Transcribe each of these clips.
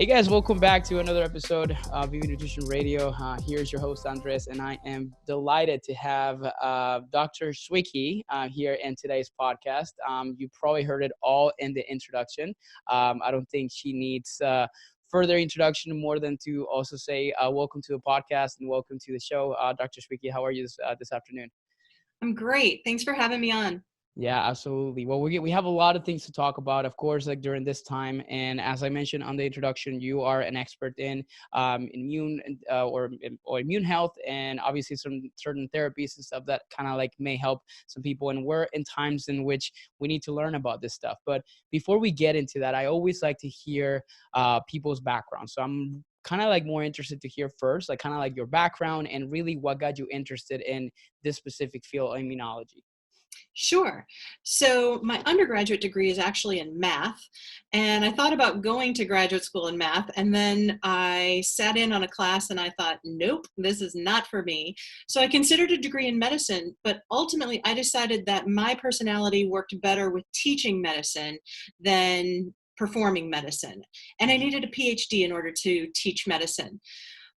Hey guys, welcome back to another episode of VV Nutrition Radio. Here's your host Andres, and I am delighted to have Dr. Swickey here in today's podcast. You probably heard it all in the introduction. I don't think she needs further introduction more than to also say welcome to the podcast and welcome to the show. Dr. Swickey, how are you this afternoon? I'm great. Thanks for having me on. Yeah, absolutely. Well, we have a lot of things to talk about, of course, like during this time. And as I mentioned on the introduction, you are an expert in immune or immune health, and obviously some certain therapies and stuff that kind of like may help some people. And we're in times in which we need to learn about this stuff. But before we get into that, I always like to hear people's background. So I'm kind of like more interested to hear first, like kind of like your background and really what got you interested in this specific field of immunology. Sure. So my undergraduate degree is actually in math, and I thought about going to graduate school in math, and then I sat in on a class and I thought, nope, this is not for me. So I considered a degree in medicine, but ultimately I decided that my personality worked better with teaching medicine than performing medicine, and I needed a PhD in order to teach medicine.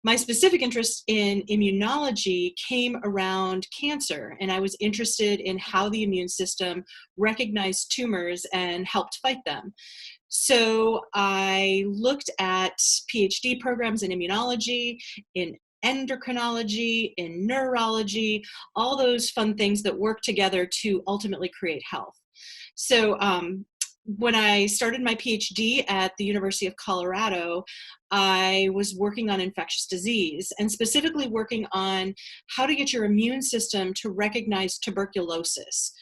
My specific interest in immunology came around cancer, and I was interested in how the immune system recognized tumors and helped fight them. So I looked at PhD programs in immunology, in endocrinology, in neurology, all those fun things that work together to ultimately create health. So when I started my PhD at the University of Colorado, I was working on infectious disease and specifically working on how to get your immune system to recognize tuberculosis.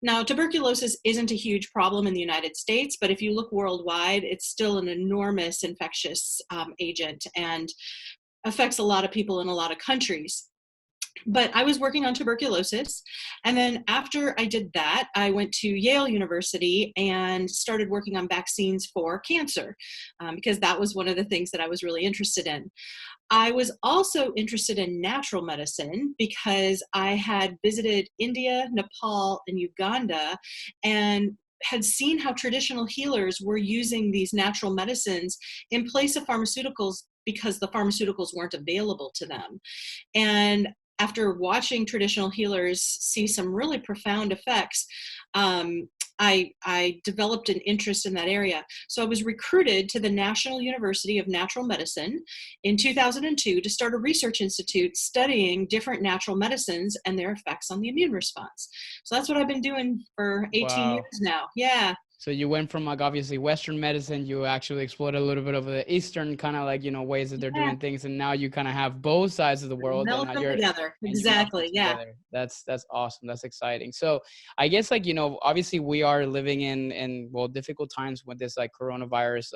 Now, tuberculosis isn't a huge problem in the United States, but if you look worldwide, it's still an enormous infectious agent and affects a lot of people in a lot of countries. But I was working on tuberculosis. And then after I did that, I went to Yale University and started working on vaccines for cancer because that was one of the things that I was really interested in. I was also interested in natural medicine because I had visited India, Nepal, and Uganda and had seen how traditional healers were using these natural medicines in place of pharmaceuticals because the pharmaceuticals weren't available to them. And after watching traditional healers see some really profound effects, I developed an interest in that area. So I was recruited to the National University of Natural Medicine in 2002 to start a research institute studying different natural medicines and their effects on the immune response. So that's what I've been doing for 18 Wow. years now. Yeah. So you went from like obviously Western medicine, you actually explored a little bit of the Eastern kind of like, ways that they're Yeah. doing things. And now you kind of have both sides of the world and Melt now them together. you melt them Exactly. Yeah. together. That's awesome. That's exciting. So I guess like, obviously we are living in difficult times with this like coronavirus,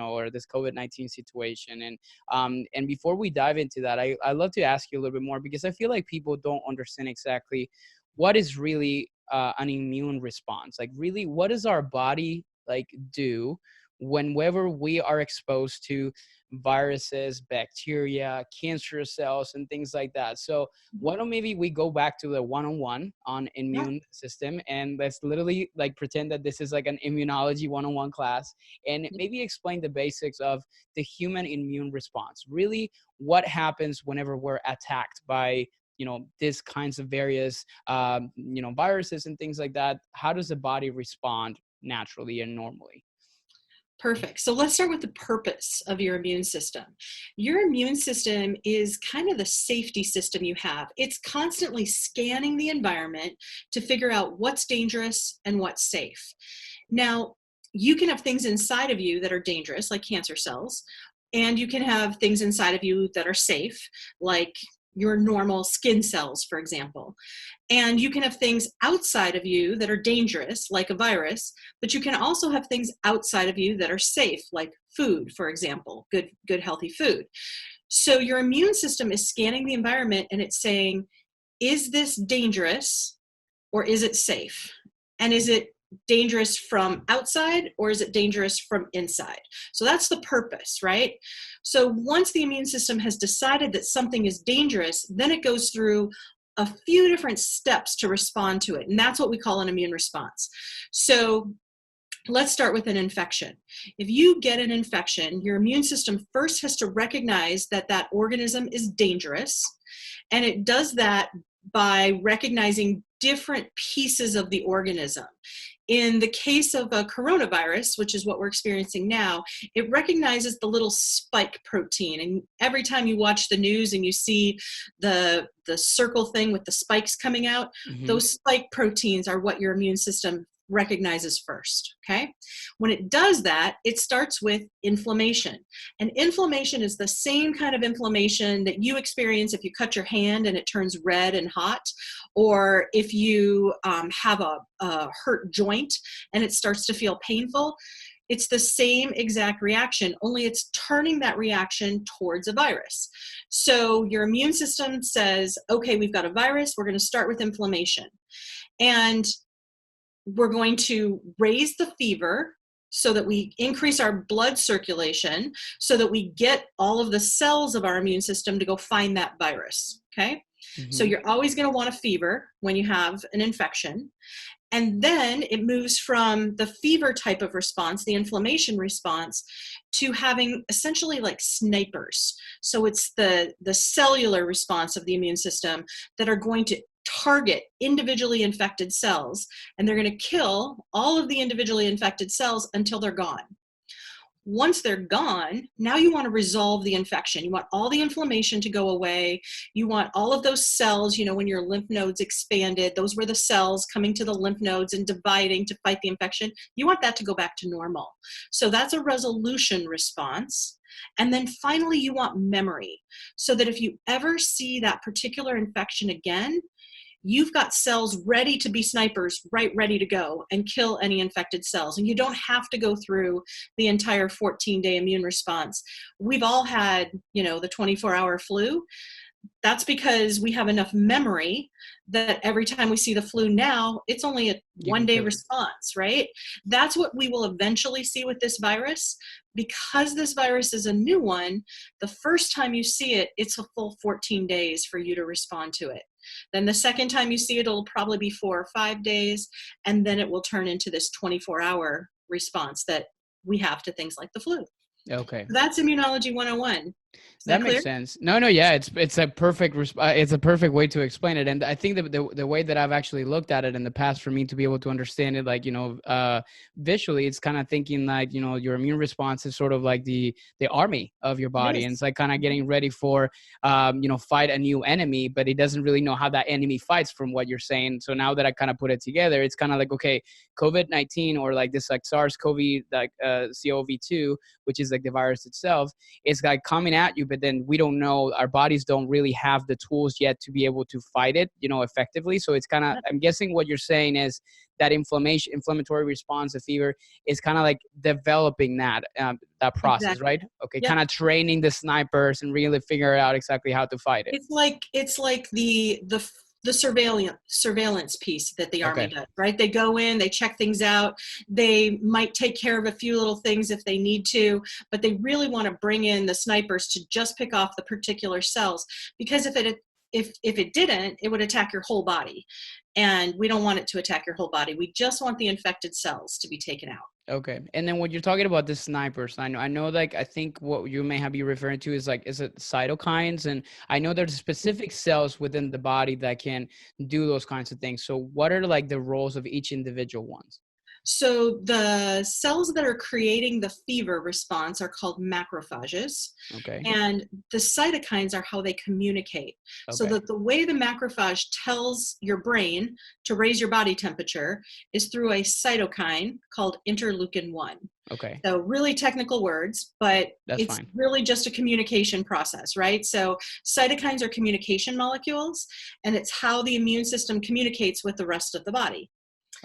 or this COVID-19 situation. And before we dive into that, I love to ask you a little bit more because I feel like people don't understand exactly what is really an immune response. Like really, what does our body like do whenever we are exposed to viruses, bacteria, cancer cells, and things like that? So why don't maybe we go back to the one-on-one on Yeah. immune system, and let's literally like pretend that this is like an immunology one-on-one class, and maybe explain the basics of the human immune response. Really, what happens whenever we're attacked by these kinds of various, viruses and things like that? How does the body respond naturally and normally? Perfect. So let's start with the purpose of your immune system. Your immune system is kind of the safety system you have. It's constantly scanning the environment to figure out what's dangerous and what's safe. Now, you can have things inside of you that are dangerous, like cancer cells, and you can have things inside of you that are safe, like your normal skin cells, for example. And you can have things outside of you that are dangerous, like a virus, but you can also have things outside of you that are safe, like food, for example, good healthy food. So your immune system is scanning the environment and it's saying, is this dangerous or is it safe? And is it dangerous from outside or is it dangerous from inside? So that's the purpose, right? So once the immune system has decided that something is dangerous, then it goes through a few different steps to respond to it. And that's what we call an immune response. So let's start with an infection. If you get an infection, your immune system first has to recognize that that organism is dangerous. And it does that by recognizing different pieces of the organism. In the case of a coronavirus, which is what we're experiencing now, it recognizes the little spike protein. And every time you watch the news and you see the circle thing with the spikes coming out, those spike proteins are what your immune system recognizes first, okay? When it does that, it starts with inflammation. And inflammation is the same kind of inflammation that you experience if you cut your hand and it turns red and hot, or if you have a hurt joint and it starts to feel painful. It's the same exact reaction, only it's turning that reaction towards a virus. So your immune system says, okay, we've got a virus, we're going to start with inflammation. And we're going to raise the fever so that we increase our blood circulation so that we get all of the cells of our immune system to go find that virus, okay? So you're always going to want a fever when you have an infection. And then it moves from the fever type of response, the inflammation response, to having essentially like snipers. So it's the cellular response of the immune system that are going to target individually infected cells, and they're going to kill all of the individually infected cells until they're gone. Once they're gone, now you want to resolve the infection. You want all the inflammation to go away. You want all of those cells, you know, when your lymph nodes expanded, those were the cells coming to the lymph nodes and dividing to fight the infection. You want that to go back to normal. So that's a resolution response. And then finally, you want memory, so that if you ever see that particular infection again, you've got cells ready to be snipers, right, ready to go and kill any infected cells. And you don't have to go through the entire 14-day immune response. We've all had, you know, the 24-hour flu. That's because we have enough memory that every time we see the flu now, it's only a one-day response, right? That's what we will eventually see with this virus. Because this virus is a new one, the first time you see it, it's a full 14 days for you to respond to it. Then the second time you see it, it'll probably be 4 or 5 days, and then it will turn into this 24-hour response that we have to things like the flu. Okay. That's Immunology 101. That makes sense. No, yeah, it's a perfect it's a perfect way to explain it, and I think the way that I've actually looked at it in the past, for me to be able to understand it, like, you know, visually, it's kind of thinking like, you know, your immune response is sort of like the army of your body, and it's like kind of getting ready for you know, fight a new enemy, but it doesn't really know how that enemy fights, from what you're saying. So now that I kind of put it together, it's kind of like, okay, COVID-19, or like this like SARS-CoV, like CoV-2, which is like the virus itself, it's like coming at you, but then we don't know, our bodies don't really have the tools yet to be able to fight it, you know, effectively. So it's kind of, I'm guessing what you're saying is that inflammatory response, the fever, is kind of like developing that process, right? Okay, kind of training the snipers and really figure out exactly how to fight it. It's like the surveillance piece that the Army does, right? They go in, they check things out. They might take care of a few little things if they need to, but they really want to bring in the snipers to just pick off the particular cells, because if it didn't, it would attack your whole body. And we don't want it to attack your whole body. We just want the infected cells to be taken out. Okay. And then when you're talking about the snipers, I know like, I think what you may have been referring to is like, is it cytokines? And I know there's specific cells within the body that can do those kinds of things. So what are like the roles of each individual ones? So the cells that are creating the fever response are called macrophages. Okay. And the cytokines are how they communicate. Okay. So that the way the macrophage tells your brain to raise your body temperature is through a called interleukin-1. Okay. So really technical words, but it's fine. Really just a communication process, right? So cytokines are communication molecules, and it's how the immune system communicates with the rest of the body.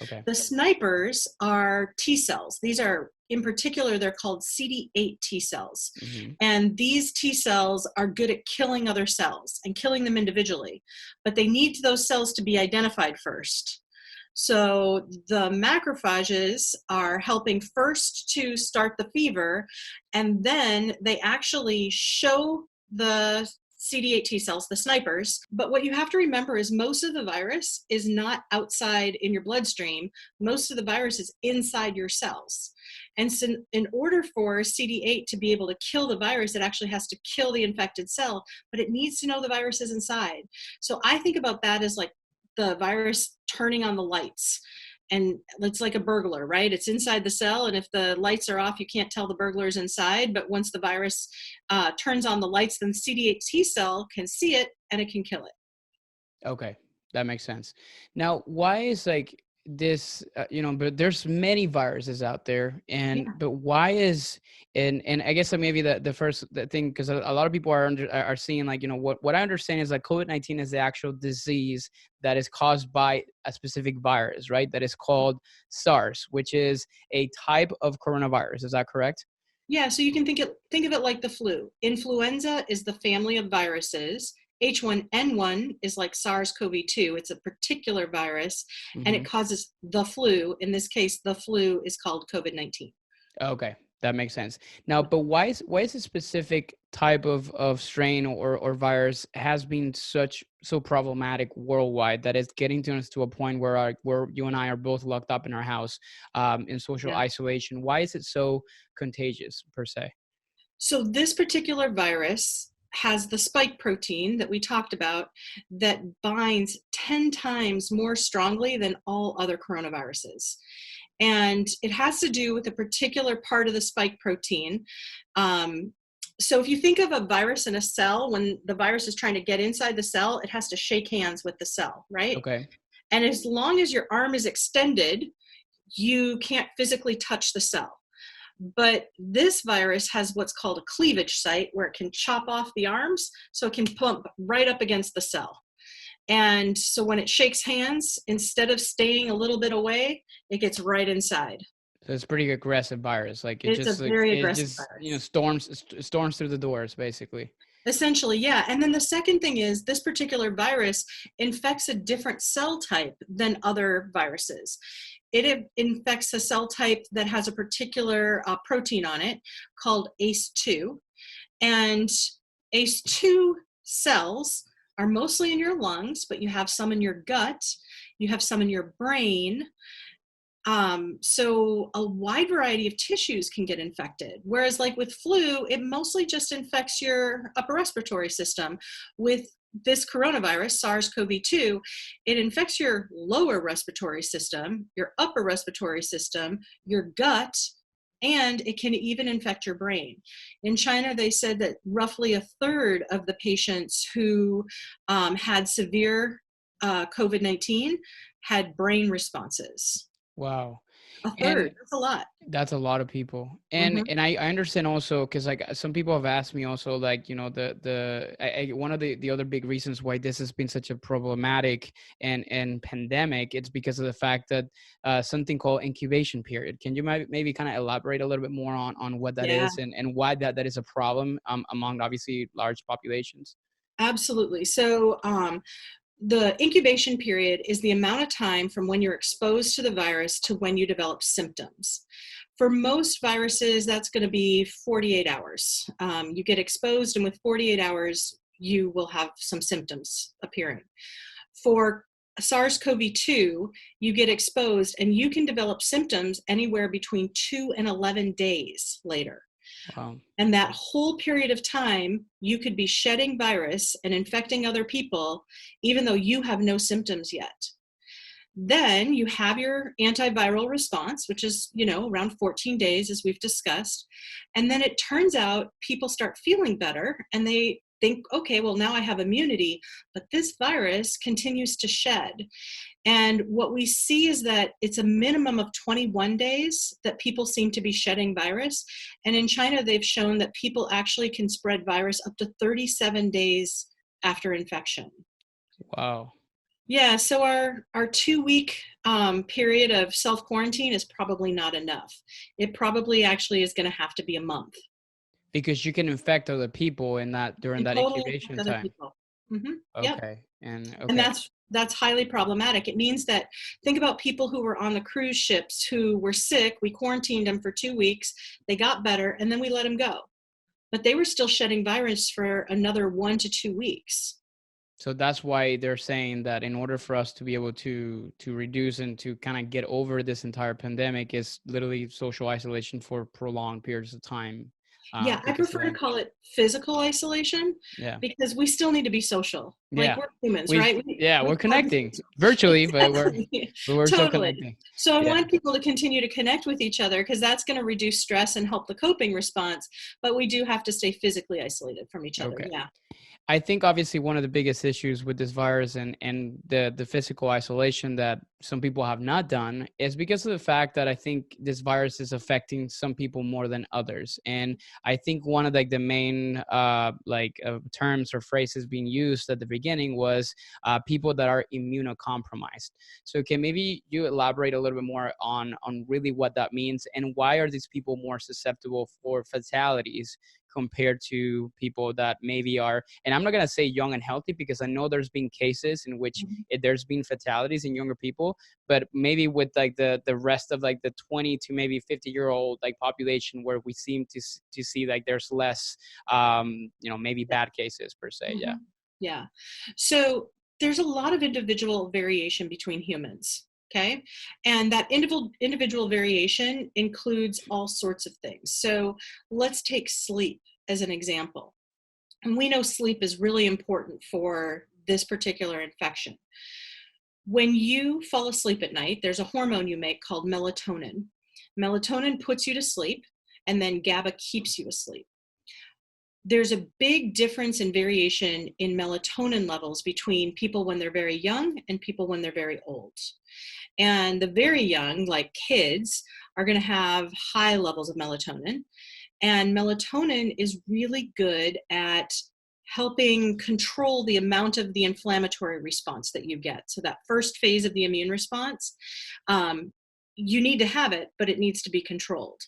Okay. The snipers are T cells. These are, in particular, they're called CD8 T cells. Mm-hmm. And these T cells are good at killing other cells and killing them individually, but they need those cells to be identified first. So the macrophages are helping first to start the fever, and then they actually show the CD8 T cells, the snipers. But what you have to remember is most of the virus is not outside in your bloodstream. Most of the virus is inside your cells. And so in order for CD8 to be able to kill the virus, it actually has to kill the infected cell, but it needs to know the virus is inside. So I think about that as like the virus turning on the lights. And it's like a burglar, right? It's inside the cell, and if the lights are off, you can't tell the burglar's inside. But once the virus turns on the lights, then the CD8 T cell can see it and it can kill it. Okay, that makes sense. Now, why is like this, but there's many viruses out there, Yeah. but why is, and I guess that maybe the first thing, because a lot of people are seeing like, what I understand is like COVID-19 is the actual disease that is caused by a specific virus, right? That is called SARS, which is a type of coronavirus. Is that correct? Yeah, so you can think of it like the flu. Influenza is the family of viruses. H1N1 is like SARS-CoV-2. It's a particular virus, and Mm-hmm. it causes the flu. In this case, the flu is called COVID-19. Okay, that makes sense. Now, but why is a specific type of strain or virus has been so problematic worldwide that it's getting to us to a point where you and I are both locked up in our house in social Yeah. isolation? Why is it so contagious per se? So this particular virus has the spike protein that we talked about that binds 10 times more strongly than all other coronaviruses. And it has to do with a particular part of the spike protein. So if you think of a virus in a cell, when the virus is trying to get inside the cell, it has to shake hands with the cell, right? Okay. And as long as your arm is extended, you can't physically touch the cell. But this virus has what's called a cleavage site where it can chop off the arms, so it can plump right up against the cell. And so when it shakes hands, instead of staying a little bit away, it gets right inside. So it's pretty aggressive virus. Like It's a very it aggressive just virus. storms through the doors basically. Essentially, yeah. And then the second thing is this particular virus infects a different cell type than other viruses. It infects a cell type that has a particular protein on it called ACE2. And ACE2 cells are mostly in your lungs, but you have some in your gut, you have some in your brain. So a wide variety of tissues can get infected. Whereas like with flu, it mostly just infects your upper respiratory system. With this coronavirus, SARS-CoV-2, it infects your lower respiratory system, your upper respiratory system, your gut, and it can even infect your brain. In China, they said that roughly a third of the patients who had severe COVID-19 had brain responses. Wow. A And third, that's a lot. that's a lot of people. And Mhm. and I understand also because like some people have asked me also like one of the other big reasons why this has been such a problematic and pandemic, it's because of the fact that something called incubation period. Can you maybe kind of elaborate a little bit more on what that Yeah, is and why that is a problem among obviously large populations? absolutely. So the incubation period is the amount of time from when you're exposed to the virus to when you develop symptoms. For most viruses, that's going to be 48 hours. You get exposed, and with 48 hours, you will have some symptoms appearing. For SARS-CoV-2, you get exposed, and you can develop symptoms anywhere between 2 and 11 days later. Wow. And that whole period of time, you could be shedding virus and infecting other people, even though you have no symptoms yet. Then you have your antiviral response, which is, around 14 days, as we've discussed. And then it turns out people start feeling better and they think, okay, well, now I have immunity, but this virus continues to shed. And what we see is that it's a minimum of 21 days that people seem to be shedding virus. And in China, they've shown that people actually can spread virus up to 37 days after infection. Wow. Yeah, so our 2 week period of self-quarantine is probably not enough. It probably actually is going to have to be a month. Because you can infect other people in that during And that totally infect incubation other time. people. Yep. Okay. And And okay. that's highly problematic. It means that think about people who were on the cruise ships who were sick. We quarantined them for 2 weeks. They got better, and then we let them go. but they were still shedding virus for another 1 to 2 weeks. So that's why they're saying that in order for us to be able to reduce and to kind of get over this entire pandemic is literally social isolation for prolonged periods of time. Yeah, I Because prefer to call it physical isolation yeah, because we still need to be social. Like yeah, we're humans, right? We we're have connecting virtually, but exactly, we're still totally. connecting. So I Yeah. want people to continue to connect with each other because that's going to reduce stress and help the coping response. But we do have to stay physically isolated from each other. Okay. Yeah. I think obviously one of the biggest issues with this virus and the physical isolation that some people have not done is because of the fact that I think this virus is affecting some people more than others. And I think one of like the main terms or phrases being used at the beginning was people that are immunocompromised. So can maybe you elaborate a little bit more on really what that means and why are these people more susceptible for fatalities compared to people that maybe are, and I'm not going to say young and healthy because I know there's been cases in which there's been fatalities in younger people, but maybe with like the rest of like the 20 to maybe 50-year-old like population where we seem to see like there's less maybe bad cases per se. Yeah. Mhm. Yeah. So there's a lot of individual variation between humans. Okay. And that individual variation includes all sorts of things. So let's take sleep as an example. And we know sleep is really important for this particular infection. When you fall asleep at night, there's a hormone you make called melatonin. Melatonin puts you to sleep, and then GABA keeps you asleep. There's a big difference in variation in melatonin levels between people when they're very young and people when they're very old. And the very young, like kids, are going to have high levels of melatonin. And melatonin is really good at helping control the amount of the inflammatory response that you get. So that first phase of the immune response, you need to have it, but it needs to be controlled.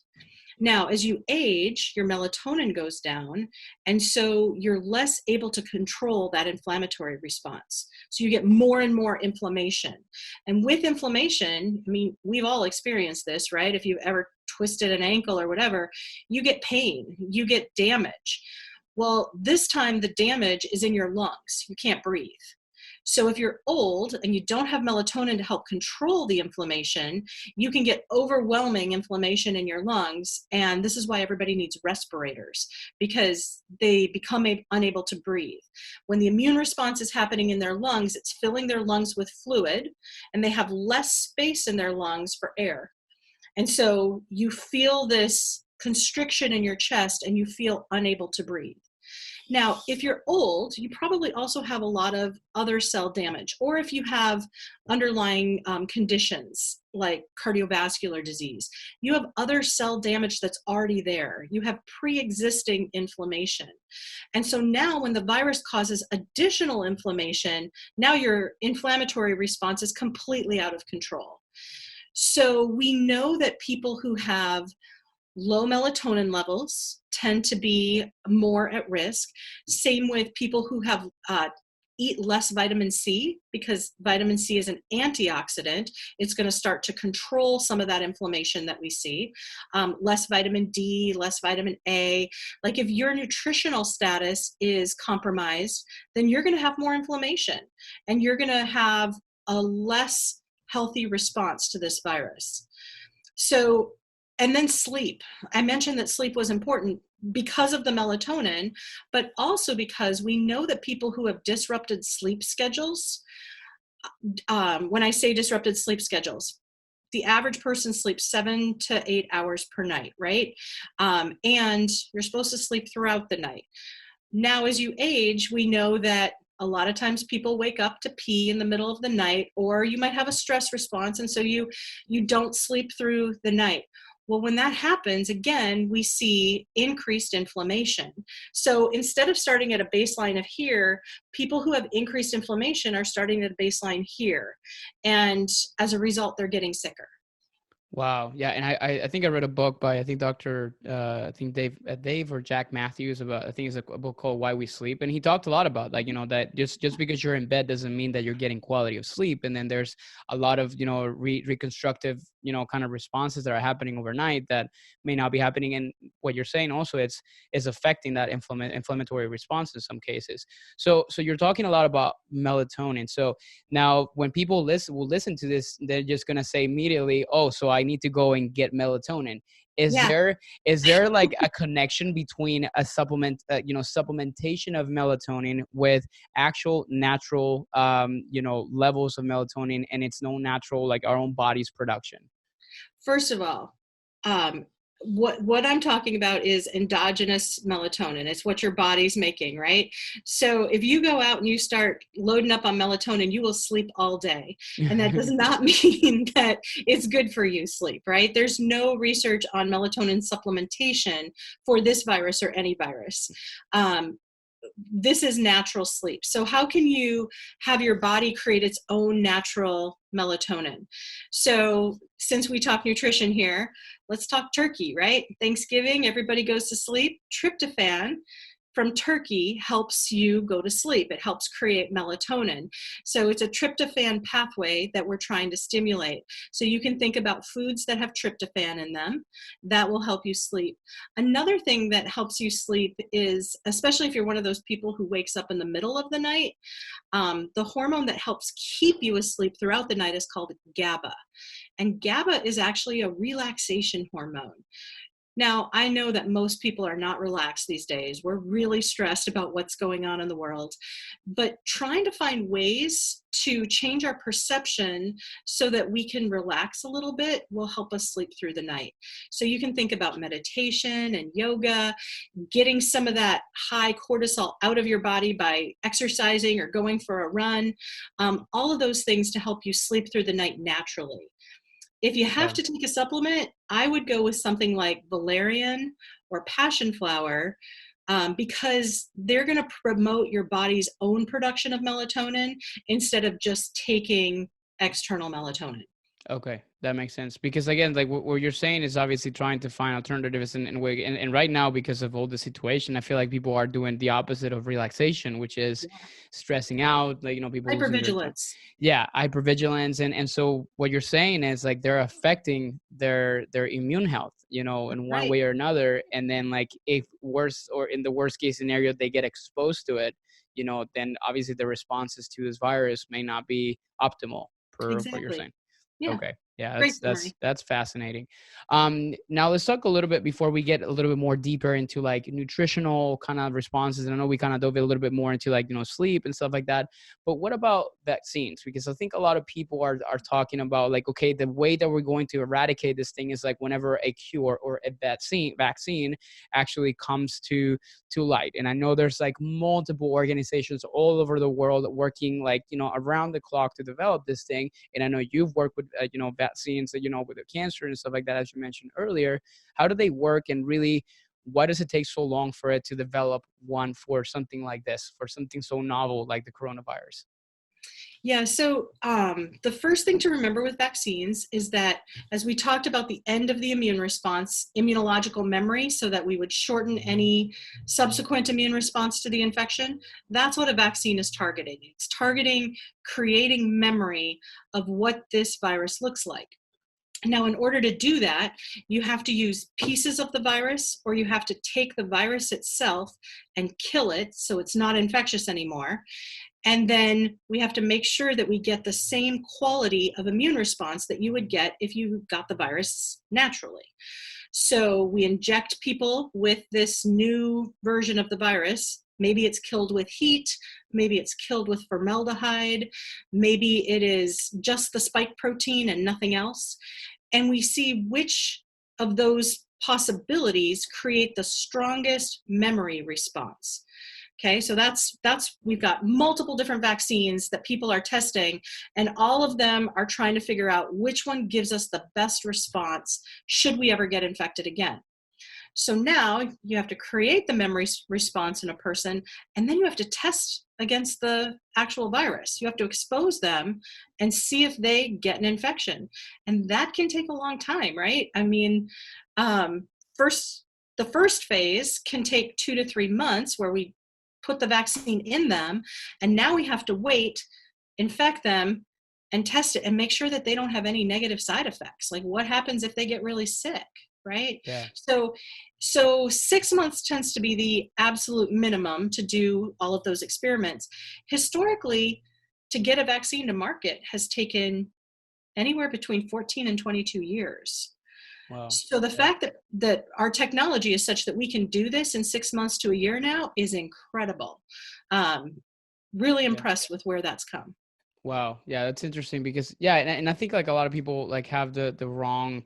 Now, as you age, your melatonin goes down, and so you're less able to control that inflammatory response. So you get more and more inflammation. And with inflammation, I mean, we've all experienced this, right? If you've ever twisted an ankle or whatever, you get pain, you get damage. Well, this time the damage is in your lungs. You can't breathe. So if you're old and you don't have melatonin to help control the inflammation, you can get overwhelming inflammation in your lungs. And this is why everybody needs respirators, because they become unable to breathe. When the immune response is happening in their lungs, it's filling their lungs with fluid, and they have less space in their lungs for air. And so you feel this constriction in your chest and you feel unable to breathe. Now, if you're old, you probably also have a lot of other cell damage, or if you have underlying conditions like cardiovascular disease, you have other cell damage that's already there. You have pre-existing inflammation. And so now when the virus causes additional inflammation, now your inflammatory response is completely out of control. So we know that people who have low melatonin levels tend to be more at risk. Same with people who have eat less vitamin C, because vitamin C is an antioxidant. It's going to start to control some of that inflammation that we see. Less vitamin D, less vitamin A. Like if your nutritional status is compromised, then you're going to have more inflammation and you're going to have a less healthy response to this virus. So, and then sleep. I mentioned that sleep was important because of the melatonin, but also because we know that people who have disrupted sleep schedules, when I say disrupted sleep schedules, the average person sleeps 7 to 8 hours per night, right? And you're supposed to sleep throughout the night. Now, as you age, we know that a lot of times people wake up to pee in the middle of the night, or you might have a stress response, and so you don't sleep through the night. Well, when that happens, again, we see increased inflammation. So instead of starting at a baseline of here, people who have increased inflammation are starting at a baseline here. And as a result, they're getting sicker. Wow. Yeah. And I think I read a book by, I think Dr. I think Dave or Jack Matthews about, I think it's a book called Why We Sleep. And he talked a lot about like, that just because you're in bed doesn't mean that you're getting quality of sleep. And then there's a lot of, reconstructive, kind of responses that are happening overnight that may not be happening. And what you're saying also, it's affecting that inflammatory response in some cases. So you're talking a lot about melatonin. So now when people will listen to this, they're just going to say immediately, oh, so I need to go and get melatonin. Yeah. Is there like a connection between a supplementation of melatonin with actual natural, levels of melatonin and its own natural, like our own body's production? First of all, um, what I'm talking about is endogenous melatonin. It's what your body's making, right? So if you go out and you start loading up on melatonin, you will sleep all day. And that does not mean that it's good for you sleep, right? There's no research on melatonin supplementation for this virus or any virus. This is natural sleep. So how can you have your body create its own natural melatonin? So since we talk nutrition here, let's talk turkey, right? Thanksgiving, everybody goes to sleep. Tryptophan from turkey helps you go to sleep. It helps create melatonin. So it's a tryptophan pathway that we're trying to stimulate. So you can think about foods that have tryptophan in them. That will help you sleep. Another thing that helps you sleep is, especially if you're one of those people who wakes up in the middle of the night, the hormone that helps keep you asleep throughout the night is called GABA. And GABA is actually a relaxation hormone. Now, I know that most people are not relaxed these days. We're really stressed about what's going on in the world. But trying to find ways to change our perception so that we can relax a little bit will help us sleep through the night. So you can think about meditation and yoga, getting some of that high cortisol out of your body by exercising or going for a run, all of those things to help you sleep through the night naturally. If you have to take a supplement, I would go with something like valerian or passion flower, because they're going to promote your body's own production of melatonin instead of just taking external melatonin. Okay, that makes sense. Because again, like what you're saying is obviously trying to find alternatives and right now, because of all the situation, I feel like people are doing the opposite of relaxation, which is Yeah. stressing out, like, people losing their time. Hypervigilance. Yeah, hypervigilance. And so what you're saying is like they're affecting their immune health, in one Right. way or another. And then like if worse, or in the worst case scenario, they get exposed to it, then obviously the responses to this virus may not be optimal per what you're Exactly. saying. Yeah. Okay. Yeah, Great that's summary. that's fascinating. Now let's talk a little bit before we get a little bit more deeper into like nutritional kind of responses. And I know we kind of dove a little bit more into like, sleep and stuff like that. But what about vaccines? Because I think a lot of people are talking about like, okay, the way that we're going to eradicate this thing is like whenever a cure or a vaccine actually comes to light. And I know there's like multiple organizations all over the world working like, around the clock to develop this thing. And I know you've worked with, vaccines, with the cancer and stuff like that, as you mentioned earlier. How do they work, and really, why does it take so long for it to develop one for something like this, for something so novel like the coronavirus? Yeah, so the first thing to remember with vaccines is that, as we talked about the end of the immune response, immunological memory, so that we would shorten any subsequent immune response to the infection, that's what a vaccine is targeting. It's targeting creating memory of what this virus looks like. Now, in order to do that, you have to use pieces of the virus, or you have to take the virus itself and kill it so it's not infectious anymore. And then we have to make sure that we get the same quality of immune response that you would get if you got the virus naturally. So we inject people with this new version of the virus. Maybe it's killed with heat, maybe it's killed with formaldehyde, maybe it is just the spike protein and nothing else. And we see which of those possibilities create the strongest memory response. Okay, so that's we've got multiple different vaccines that people are testing, and all of them are trying to figure out which one gives us the best response should we ever get infected again. So now you have to create the memory response in a person, and then you have to test against the actual virus. You have to expose them and see if they get an infection. And that can take a long time, right? I mean, the first phase can take 2 to 3 months where we put the vaccine in them, and now we have to wait, infect them, and test it and make sure that they don't have any negative side effects. Like, what happens if they get really sick, right? Yeah. So 6 months tends to be the absolute minimum to do all of those experiments. Historically, to get a vaccine to market has taken anywhere between 14 and 22 years. Wow. So the Yeah. fact that our technology is such that we can do this in 6 months to a year now is incredible. Really Yeah. impressed with where that's come. Wow. Yeah, that's interesting because and I think like a lot of people like have the wrong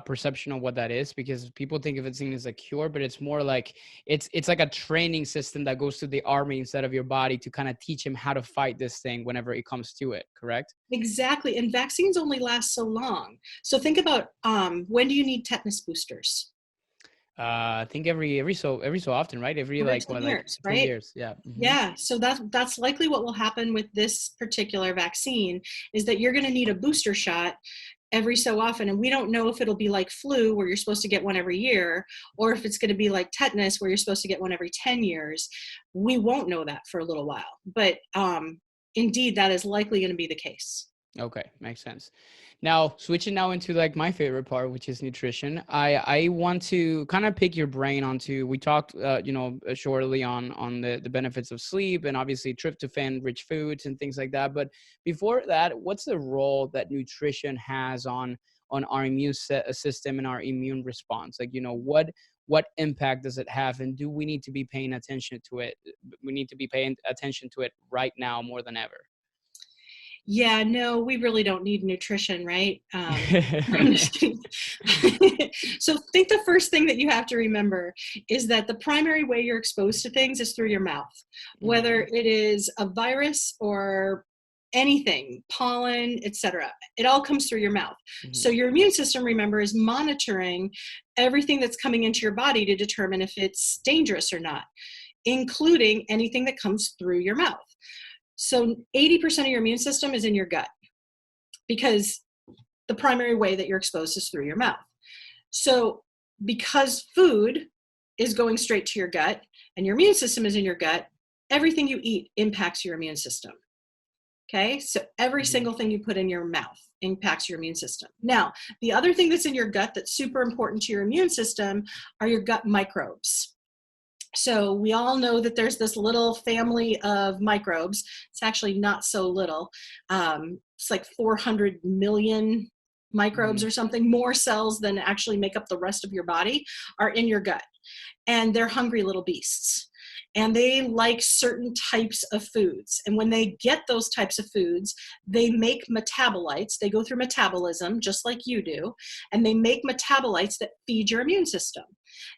perception of what that is, because people think of it seen as a cure, but it's more like it's like a training system that goes to the army instead of your body to kind of teach him how to fight this thing whenever it comes to it, correct? Exactly. And vaccines only last so long. So think about when do you need tetanus boosters? I think every so often, right? Every Every like 10 what, like years, 10 right? years. Yeah. Yeah, so that's likely what will happen with this particular vaccine, is that you're going to need a booster shot every so often, and we don't know if it'll be like flu where you're supposed to get one every year, or if it's going to be like tetanus where you're supposed to get one every 10 years. We won't know that for a little while, but indeed that is likely going to be the case. Okay, makes sense. Now, switching now into like my favorite part, which is nutrition. I want to kind of pick your brain onto. We talked, shortly on the benefits of sleep and obviously tryptophan rich foods and things like that. But before that, what's the role that nutrition has on our system and our immune response? Like, what impact does it have, and do we need to be paying attention to it? We need to be paying attention to it right now more than ever. Yeah, no, we really don't need nutrition, right? I'm just kidding. So think the first thing that you have to remember is that the primary way you're exposed to things is through your mouth, whether Mhm, it is a virus or anything, pollen, etc. It all comes through your mouth. So mhm. your immune system, remember, is monitoring everything that's coming into your body to determine if it's dangerous or not, including anything that comes through your mouth. So 80% of your immune system is in your gut, because the primary way that you're exposed is through your mouth. So because food is going straight to your gut and your immune system is in your gut, everything you eat impacts your immune system. Okay, so every Mhm. single thing you put in your mouth impacts your immune system. Now, the other thing that's in your gut that's super important to your immune system are your gut microbes. So we all know that there's this little family of microbes. It's actually not so little. It's like 400 million microbes Mhm. or something. More cells than actually make up the rest of your body are in your gut. And they're hungry little beasts. And they like certain types of foods. And when they get those types of foods, they make metabolites. They go through metabolism just like you do. And they make metabolites that feed your immune system.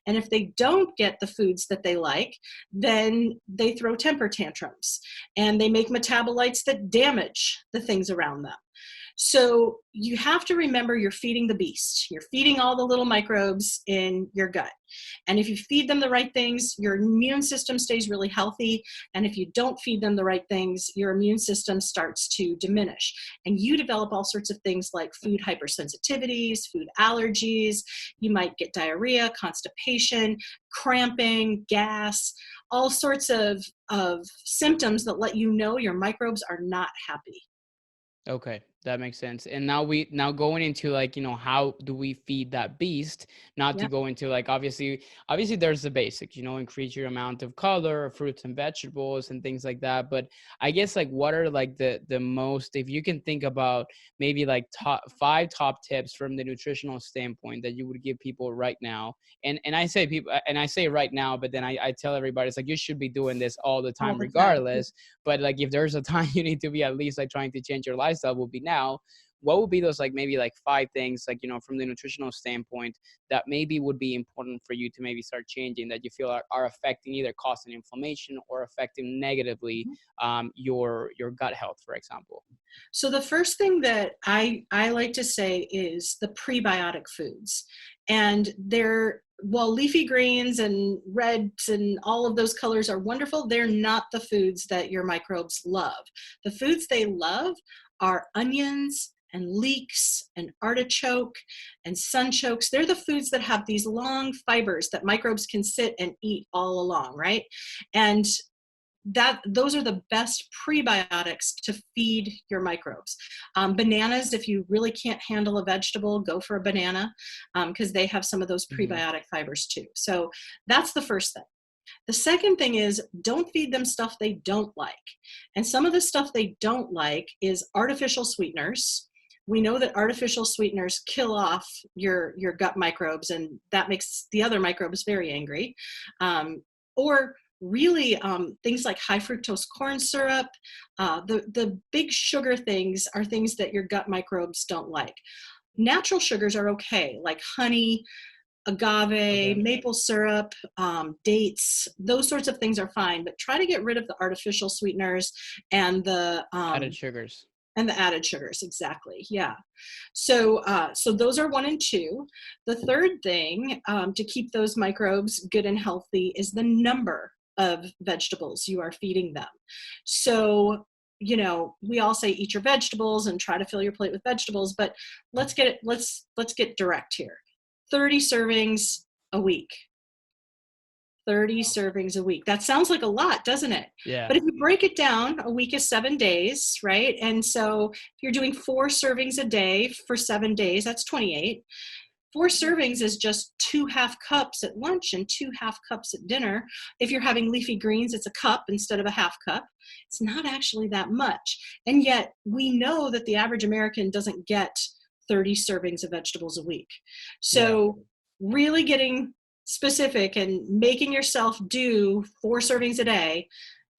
And if they don't get the foods that they like, then they throw temper tantrums and they make metabolites that damage the things around them. So you have to remember you're feeding the beast. You're feeding all the little microbes in your gut. And if you feed them the right things, your immune system stays really healthy. And if you don't feed them the right things, your immune system starts to diminish. And you develop all sorts of things like food hypersensitivities, food allergies. You might get diarrhea, constipation, cramping, gas, all sorts of symptoms that let you know your microbes are not happy. Okay, that makes sense. And now going into like, how do we feed that beast? Not to Yep. go into like obviously there's the basics, increase your amount of color, fruits and vegetables and things like that. But I guess like what are like the most, if you can think about maybe like top 5 tips from the nutritional standpoint that you would give people right now. And I say people and I say right now, but then I tell everybody it's like you should be doing this all the All time the time. regardless. But like if there's a time you need to be at least like trying to change your lifestyle, will be now. What would be those like maybe like 5 things like from the nutritional standpoint that maybe would be important for you to maybe start changing, that you feel are affecting, either causing inflammation or affecting negatively your gut health, for example? So the first thing that I like to say is the prebiotic foods. And they're, while leafy greens and reds and all of those colors are wonderful, they're not the foods that your microbes love. The foods they love are onions and leeks and artichoke and sunchokes. They're the foods that have these long fibers that microbes can sit and eat all along, right? And those are the best prebiotics to feed your microbes. Bananas, if you really can't handle a vegetable, go for a banana, because they have some of those prebiotic fibers too. So that's the first thing. The second thing is, don't feed them stuff they don't like. And some of the stuff they don't like is artificial sweeteners. We know that artificial sweeteners kill off your gut microbes, and that makes the other microbes very angry. Or really things like high fructose corn syrup. The big sugar things are things that your gut microbes don't like. Natural sugars are okay, like honey, agave, maple syrup, dates, those sorts of things are fine, but try to get rid of the artificial sweeteners and the added sugars. And the added sugars, exactly, yeah. So those are 1 and 2. The third thing to keep those microbes good and healthy is the number of vegetables you are feeding them. So, we all say eat your vegetables and try to fill your plate with vegetables, but let's get direct here. 30 servings a week. 30 servings a week. That sounds like a lot, doesn't it? Yeah. But if you break it down, a week is 7 days, right? And so if you're doing 4 servings a day for 7 days, that's 28. 4 servings is just 2 half cups at lunch and 2 half cups at dinner. If you're having leafy greens, it's a cup instead of a half cup. It's not actually that much. And yet we know that the average American doesn't get 30 servings of vegetables a week. So really getting specific and making yourself do 4 servings a day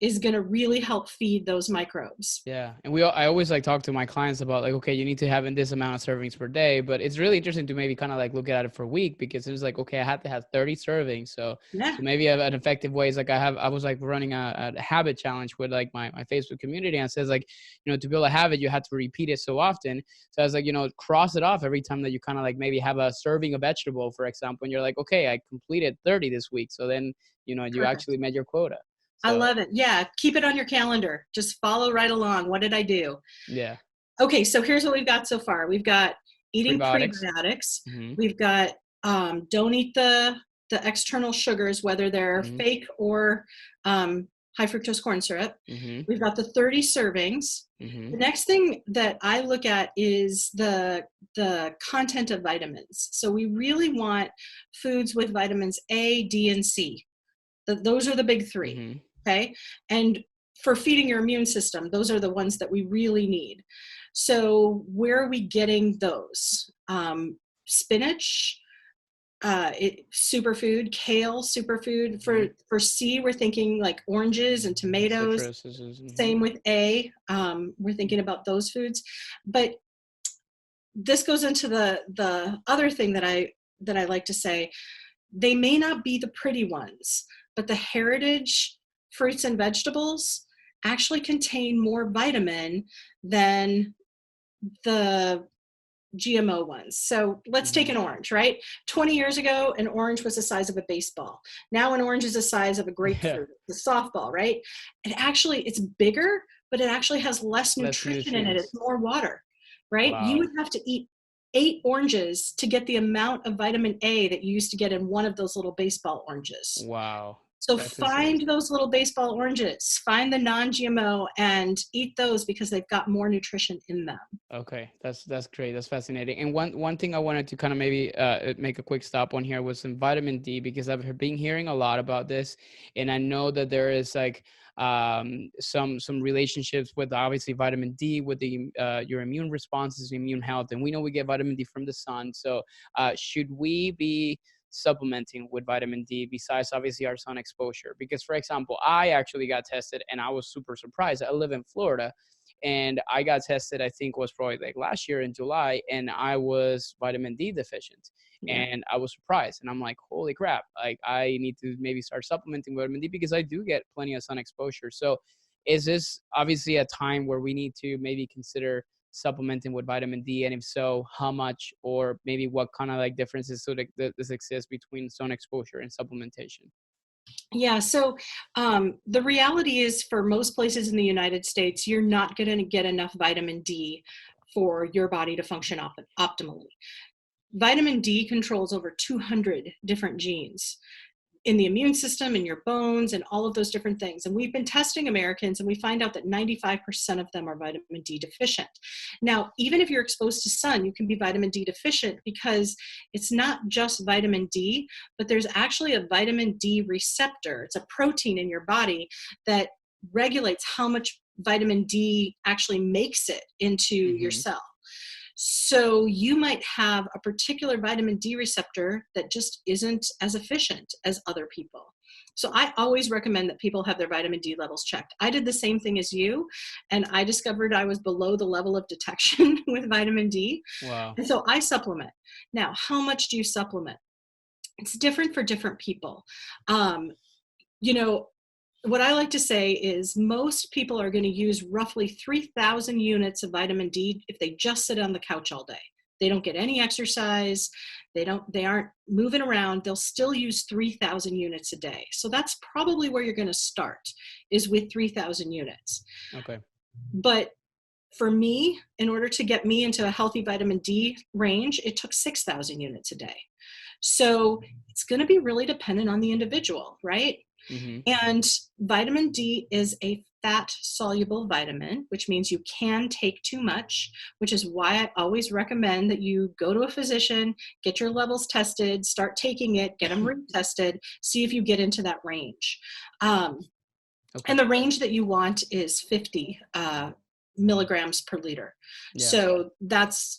is going to really help feed those microbes. Yeah. And I always talk to my clients about okay, you need to have in this amount of servings per day, but it's really interesting to maybe kind of look at it for a week, because it's okay, I had to have 30 servings. So maybe an effective way is I was running a habit challenge with my Facebook community, and it says to build a habit, you have to repeat it so often. So I was cross it off every time that you kind of maybe have a serving of vegetable, for example, and you're okay, I completed 30 this week. So then, you actually met your quota. So, I love it. Yeah. Keep it on your calendar. Just follow right along. What did I do? Yeah. Okay. So here's what we've got so far. We've got eating prebiotics. We've got don't eat the external sugars, whether they're fake or high fructose corn syrup. We've got the 30 servings. The next thing that I look at is the content of vitamins. So we really want foods with vitamins A, D, and C. Those are the big 3. Okay. And for feeding your immune system, those are the ones that we really need. So where are we getting those? Spinach, superfood, kale, superfood. For C, we're thinking oranges and tomatoes. Same with A. We're thinking about those foods. But this goes into the other thing that I like to say. They may not be the pretty ones, but the heritage fruits and vegetables actually contain more vitamin than the GMO ones. So let's take an orange, right? 20 years ago, an orange was the size of a baseball. Now an orange is the size of a grapefruit, a softball, right? It's bigger, but it actually has less nutrition in it. It's more water, right? Wow. You would have to eat 8 oranges to get the amount of vitamin A that you used to get in one of those little baseball oranges. Wow. So find those little baseball oranges, find the non-GMO and eat those because they've got more nutrition in them. Okay. That's great. That's fascinating. And one thing I wanted to kind of maybe make a quick stop on here was some vitamin D, because I've been hearing a lot about this, and I know that there is some relationships with obviously vitamin D with the your immune responses, immune health, and we know we get vitamin D from the sun. So should we be supplementing with vitamin D besides obviously our sun exposure? Because for example, I actually got tested and I was super surprised. I live in Florida, and I got tested, I think was probably last year in July, and I was vitamin D deficient. And I was surprised, and I'm holy crap, I need to maybe start supplementing vitamin D, because I do get plenty of sun exposure. So is this obviously a time where we need to maybe consider supplementing with vitamin D, and if so, how much, or maybe what kind of differences this exists between sun exposure and supplementation? Yeah, so the reality is, for most places in the United States, you're not going to get enough vitamin D for your body to function optimally. Vitamin D controls over 200 different genes. in the immune system, in your bones, and all of those different things. And we've been testing Americans, and we find out that 95% of them are vitamin D deficient. Now, even if you're exposed to sun, you can be vitamin D deficient because it's not just vitamin D, but there's actually a vitamin D receptor. It's a protein in your body that regulates how much vitamin D actually makes it into your cell. So you might have a particular vitamin D receptor that just isn't as efficient as other people. So I always recommend that people have their vitamin D levels checked. I did the same thing as you, and I discovered I was below the level of detection with vitamin D. Wow. And so I supplement. Now, how much do you supplement? It's different for different people. You know, what I like to say is most people are going to use roughly 3,000 units of vitamin D if they just sit on the couch all day. They don't get any exercise. They aren't moving around. They'll still use 3,000 units a day. So that's probably where you're going to start, is with 3,000 units. Okay. But for me, in order to get me into a healthy vitamin D range, it took 6,000 units a day. So it's going to be really dependent on the individual, right? And vitamin D is a fat-soluble vitamin, which means you can take too much, which is why I always recommend that you go to a physician, get your levels tested, start taking it, get them retested, see if you get into that range. And the range that you want is 50 milligrams per liter. Yeah. So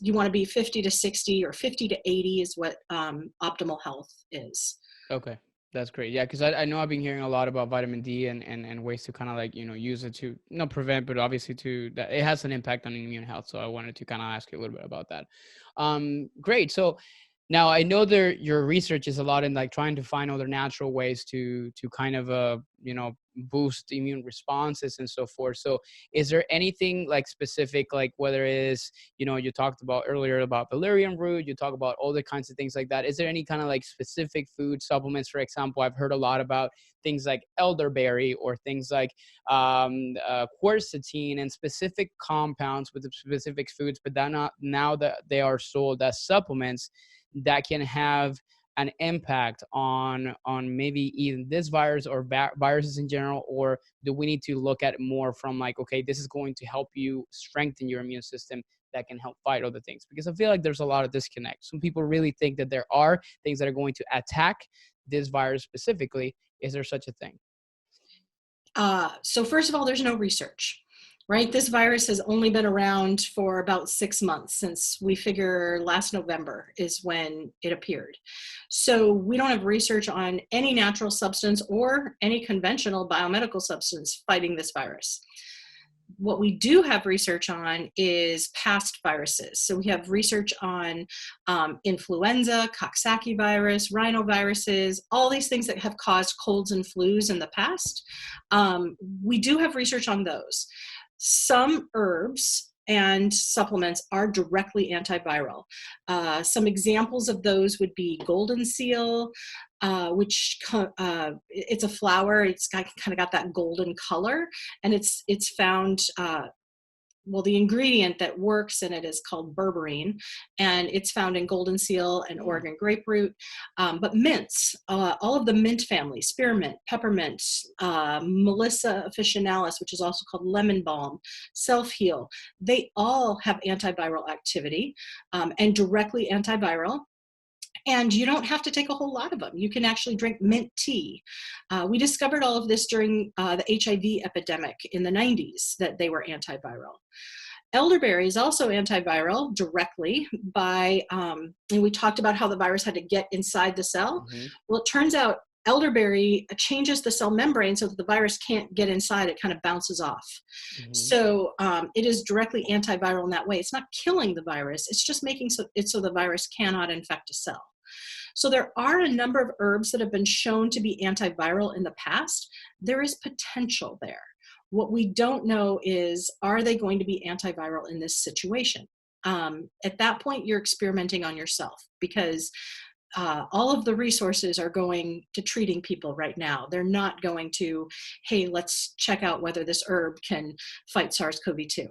you want to be 50 to 60 or 50 to 80 is what optimal health is. Okay. That's great. Yeah, because I know I've been hearing a lot about vitamin D and ways to kind of like, use it to not prevent, but obviously that it has an impact on immune health. So I wanted to kind of ask you a little bit about that. Great. So now I know your research is a lot in like trying to find other natural ways to kind of boost immune responses and so forth. So is there anything like specific, like whether it is, you talked about earlier about valerian root, you talk about all the kinds of things like that. Is there any kind of like specific food supplements? For example, I've heard a lot about things like elderberry or things like quercetin and specific compounds with the specific foods, but now that they are sold as supplements that can have an impact on maybe even this virus or viruses in general, or do we need to look at it more from like, okay, this is going to help you strengthen your immune system that can help fight other things? Because I feel like there's a lot of disconnect. Some people really think that there are things that are going to attack this virus specifically. Is there such a thing? So first of all, there's no research. Right? This virus has only been around for about 6 months, since we figure last November is when it appeared. So we don't have research on any natural substance or any conventional biomedical substance fighting this virus. What we do have research on is past viruses. So we have research on influenza, Coxsackie virus, rhinoviruses, all these things that have caused colds and flus in the past. We do have research on those. Some herbs and supplements are directly antiviral. Some examples of those would be golden seal, which it's a flower. It's kind of got that golden color, and it's found. The ingredient that works in it is called berberine, and it's found in golden seal and Oregon grapefruit. But mints, all of the mint family, spearmint, peppermint, Melissa officinalis, which is also called lemon balm, self-heal, they all have antiviral activity and directly antiviral. And you don't have to take a whole lot of them. You can actually drink mint tea. We discovered all of this during the HIV epidemic in the 90s, that they were antiviral. Elderberry is also antiviral directly by, and we talked about how the virus had to get inside the cell. Well, it turns out elderberry changes the cell membrane so that the virus can't get inside. It kind of bounces off. So it is directly antiviral in that way. It's not killing the virus. It's just making it so the virus cannot infect a cell. So there are a number of herbs that have been shown to be antiviral in the past. There is potential there. What we don't know is, are they going to be antiviral in this situation? At that point, you're experimenting on yourself, because all of the resources are going to treating people right now. They're not going to, hey, let's check out whether this herb can fight SARS-CoV-2.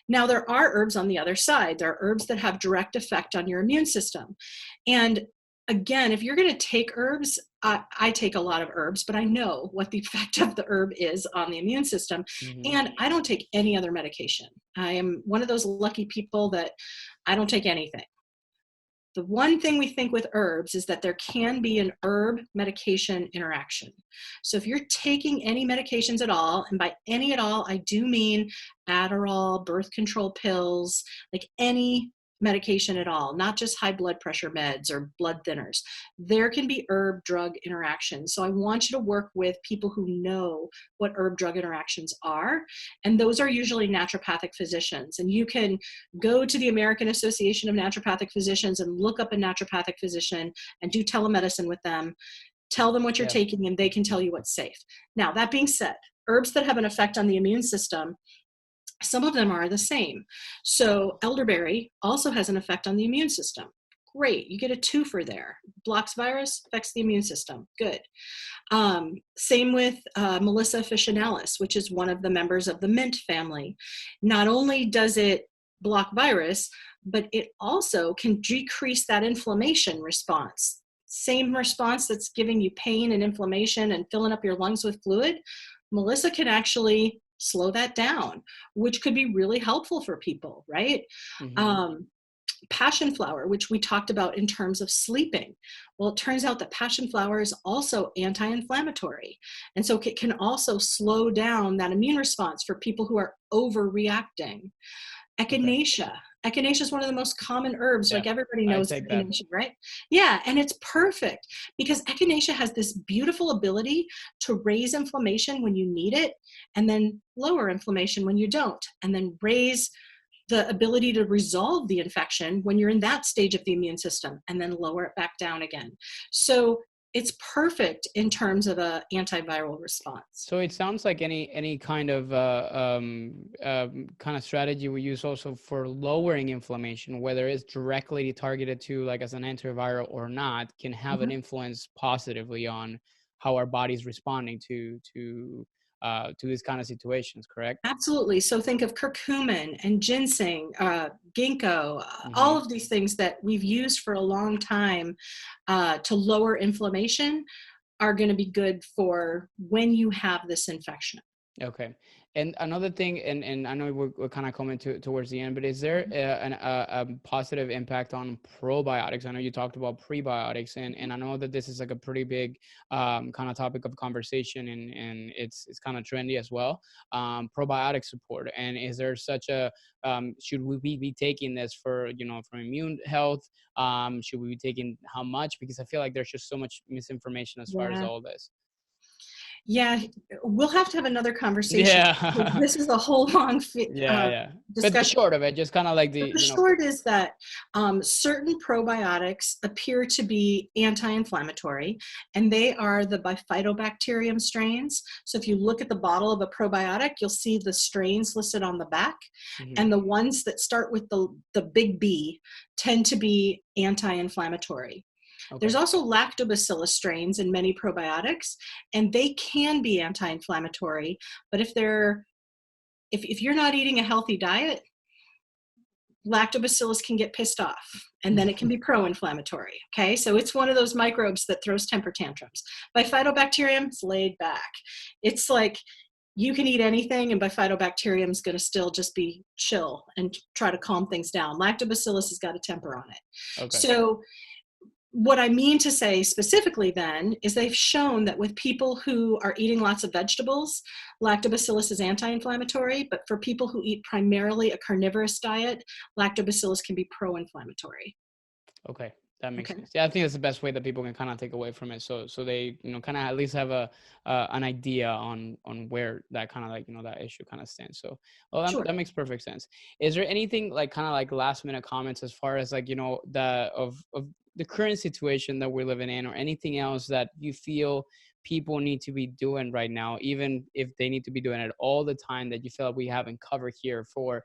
Now, there are herbs on the other side. There are herbs that have direct effect on your immune system. And again, if you're going to take herbs, I take a lot of herbs, but I know what the effect of the herb is on the immune system. Hmm. And I don't take any other medication. I am one of those lucky people that I don't take anything. The one thing we think with herbs is that there can be an herb medication interaction. So if you're taking any medications at all, and by any at all, I do mean Adderall, birth control pills, like any medication at all, not just high blood pressure meds or blood thinners, there can be herb drug interactions. So I want you to work with people who know what herb drug interactions are. And those are usually naturopathic physicians. And you can go to the American Association of Naturopathic Physicians and look up a naturopathic physician and do telemedicine with them. Tell them what you're Yeah. taking and they can tell you what's safe. Now, that being said, herbs that have an effect on the immune system, some of them are the same. So elderberry also has an effect on the immune system. Great, you get a twofer there. Blocks virus, affects the immune system. Good. Same with Melissa officinalis, which is one of the members of the mint family. Not only does it block virus, but it also can decrease that inflammation response. Same response that's giving you pain and inflammation and filling up your lungs with fluid, Melissa can actually slow that down, which could be really helpful for people, right? Hmm. Um, passion flower, which we talked about in terms of sleeping. Well, it turns out that passion flower is also anti-inflammatory. And so it can also slow down that immune response for people who are overreacting. Okay. Echinacea. Echinacea is one of the most common herbs. Yeah. Like everybody I knows take that. echinacea, right? Yeah, and it's perfect because echinacea has this beautiful ability to raise inflammation when you need it and then lower inflammation when you don't, and then raise the ability to resolve the infection when you're in that stage of the immune system and then lower it back down again. So it's perfect in terms of an antiviral response. So it sounds like any kind of kind of strategy we use also for lowering inflammation, whether it's directly targeted to like as an antiviral or not, can have an Mhm. influence positively on how our body's responding to these kind of situations. Correct? Absolutely. So think of curcumin and ginseng, ginkgo, all Hmm. of these things that we've used for a long time to lower inflammation are going to be good for when you have this infection. Okay. And another thing, and I know we're kind of coming towards the end, but is there a positive impact on probiotics? I know you talked about prebiotics, and I know that this is like a pretty big kind of topic of conversation, and it's kind of trendy as well. Probiotic support, and is there such a should we be taking this for for immune health? Should we be taking how much? Because I feel like there's just so much misinformation as far as Yeah. all this. Yeah, we'll have to have another conversation. Yeah. This is a whole long Yeah, yeah. But the discussion. short of it, just kind of like But the the. short is that certain probiotics appear to be anti-inflammatory, and they are the bifidobacterium strains. So if you look at the bottle of a probiotic, you'll see the strains listed on the back, Mhm. and the ones that start with the big B tend to be anti-inflammatory. There's Okay. also lactobacillus strains in many probiotics, and they can be anti-inflammatory, but if you're not eating a healthy diet, lactobacillus can get pissed off and then it can be pro-inflammatory. Okay, so it's one of those microbes that throws temper tantrums. Bifidobacterium is laid back. It's like you can eat anything and bifidobacterium is going to still just be chill and try to calm things down. Lactobacillus has got a temper on it. Okay. So what I mean to say specifically then is they've shown that with people who are eating lots of vegetables, lactobacillus is anti-inflammatory, but for people who eat primarily a carnivorous diet, lactobacillus can be pro-inflammatory. Okay. That makes Okay, sense. Yeah, I think that's the best way that people can kind of take away from it. So they kind of at least have a an idea on where that kind of like that issue kind of stands. So well, sure. that makes perfect sense. Is there anything like kind of like last minute comments as far as like the of the current situation that we're living in, or anything else that you feel people need to be doing right now, even if they need to be doing it all the time, that you feel like we haven't covered here for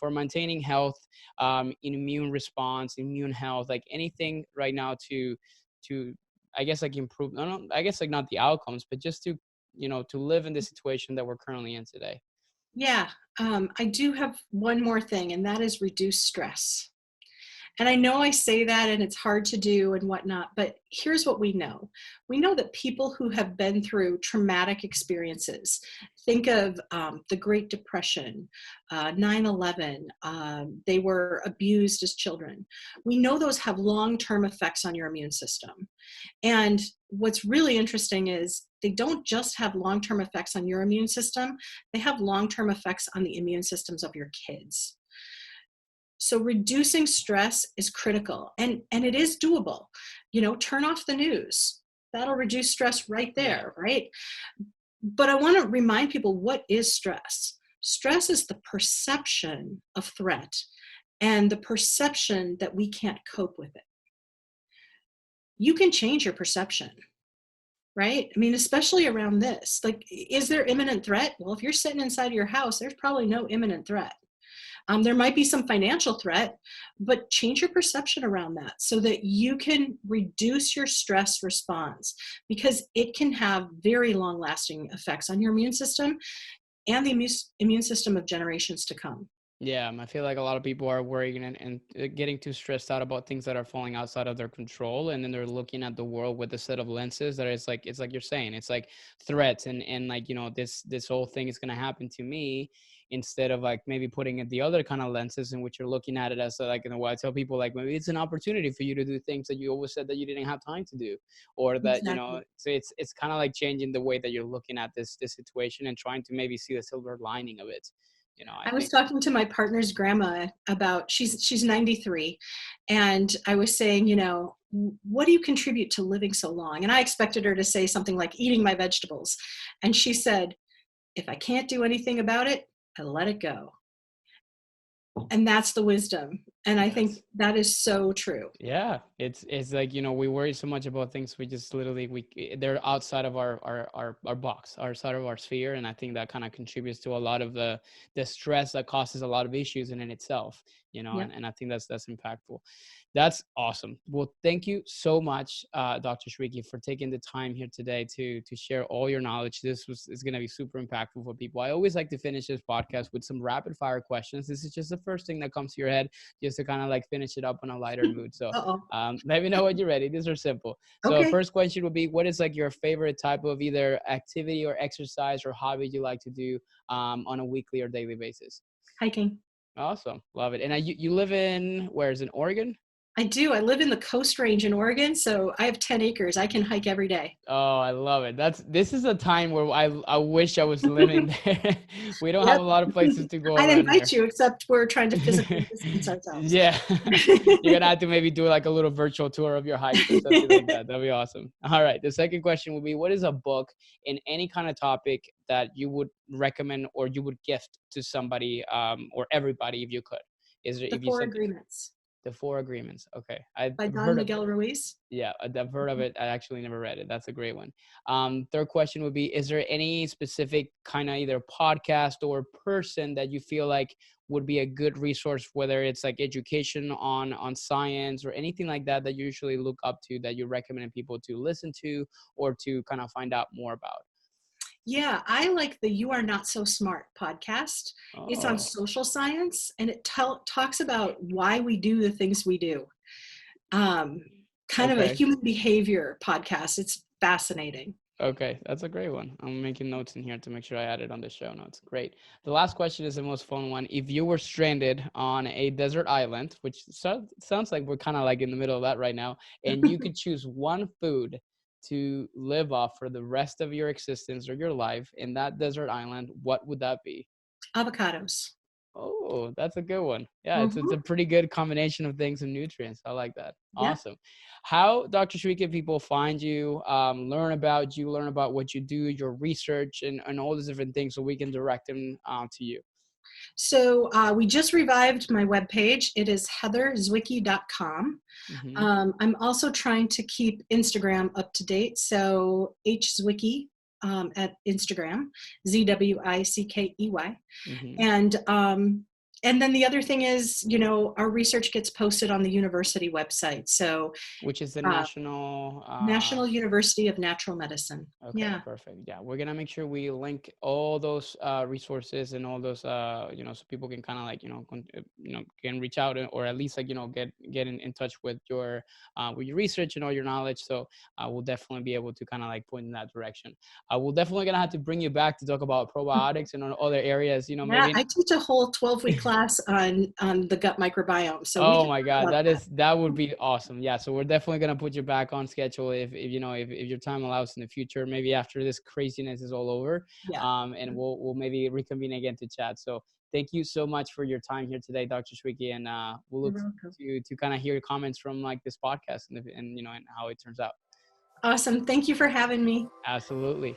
maintaining health, immune response, immune health, like anything right now to I guess like improve. No, I guess like not the outcomes, but just to to live in the situation that we're currently in today. Yeah, I do have one more thing, and that is reduce stress. And I know I say that and it's hard to do and whatnot, but here's what we know. We know that people who have been through traumatic experiences, think of the Great Depression, 9/11, they were abused as children. We know those have long-term effects on your immune system. And what's really interesting is they don't just have long-term effects on your immune system, they have long-term effects on the immune systems of your kids. So reducing stress is critical, and it is doable. Turn off the news. That'll reduce stress right Yeah. there, right? But I want to remind people, what is stress? Stress is the perception of threat and the perception that we can't cope with it. You can change your perception, right? I mean, especially around this. Like, is there imminent threat? Well, if you're sitting inside of your house, there's probably no imminent threat. There might be some financial threat, but change your perception around that so that you can reduce your stress response, because it can have very long-lasting effects on your immune system and the immune system of generations to come. Yeah, I feel like a lot of people are worrying and getting too stressed out about things that are falling outside of their control, and then they're looking at the world with a set of lenses that is like, it's like you're saying, it's like threats and like, this whole thing is going to happen to me, instead of like maybe putting it the other kind of lenses in which you're looking at it as like, what I tell people, like, maybe it's an opportunity for you to do things that you always said that you didn't have time to do, or that Exactly. so it's kind of like changing the way that you're looking at this situation and trying to maybe see the silver lining of it. I I was think. talking to my partner's grandma about, she's 93, and I was saying, what do you contribute to living so long? And I expected her to say something like eating my vegetables. And she said, if I can't do anything about it, I let it go. And that's the wisdom. And I think That's that is so true. Yeah, it's like, we worry so much about things we just literally they're outside of our box, outside of our sphere, and I think that kind of contributes to a lot of the stress that causes a lot of issues in itself, Yep. and I think that's impactful. That's awesome. Well, thank you so much, Dr. Swickey, for taking the time here today to share all your knowledge. This is going to be super impactful for people. I always like to finish this podcast with some rapid fire questions. This is just the first thing that comes to your head, just to kind of like finish it up on a lighter mood. So Uh-oh. let me know when you're ready. These are simple. So Okay. first question would be, what is like your favorite type of either activity or exercise or hobby you like to do on a weekly or daily basis? Hiking. Awesome. Love it. And you live in, where is it, Oregon? I do. I live in the Coast Range in Oregon, so I have 10 acres. I can hike every day. Oh, I love it. This is a time where I wish I was living there. We don't have Yep. a lot of places to go I'd around invite here. you, except we're trying to physically distance ourselves. Yeah. You're gonna have to maybe do like a little virtual tour of your hikes or something like that. That'd be awesome. All right. The second question would be, what is a book in any kind of topic that you would recommend or you would gift to somebody or everybody if you could? Is there, The if you Four said Agreements the Four Agreements? Okay. I've by Don heard of it. Miguel Ruiz. Yeah, I've heard of it. I actually never read it. That's a great one. Third question would be, is there any specific kind of either podcast or person that you feel like would be a good resource, whether it's like education on science or anything like that, that you usually look up to, that you recommend people to listen to or to kind of find out more about? Yeah, I like the You Are Not So Smart podcast. It's on Oh, social science, and it talks about why we do the things we do. Um, Kind of a okay. human behavior podcast. It's fascinating. Okay, that's a great one. I'm making notes in here to make sure I add it on the show notes. Great. The last question is the most fun one. If you were stranded on a desert island, which sounds like we're kind of like in the middle of that right now, and you could choose one food to live off for the rest of your existence or your life in that desert island, what would that be? Avocados. Oh, that's a good one. Yeah, it's a Hmm. pretty good combination of things and nutrients. I like that. Yeah. Awesome. How, Dr. Sweet, can people find you, learn about you, learn about what you do, your research, and all these different things, so we can direct them to you? So we just revived my webpage. It is heatherzwickey.com. Mm-hmm. I'm also trying to keep Instagram up to date. So hzwickey at Instagram, Zwickey. Mm-hmm. And And then the other thing is, our research gets posted on the university website. So Which is the uh, national National University of Natural Medicine. Okay, Yeah. perfect. Yeah, we're gonna make sure we link all those resources and all those so people can kind of like can reach out or at least like get in touch with your research and all your knowledge. So we'll definitely be able to kind of like point in that direction. We'll definitely gonna have to bring you back to talk about probiotics and on other areas. Yeah, Maybe. I teach a whole 12-week class on the gut microbiome. So we Oh can my talk God, about that. that would be awesome. Yeah, so we're definitely gonna put you back on schedule if your time allows in the future, maybe after this craziness is all over, Yeah. and we'll maybe reconvene again to chat. So thank you so much for your time here today, Dr. Swickey, and we'll You're look welcome. to kind of hear your comments from like this podcast and how it turns out. Awesome. Thank you for having me. Absolutely.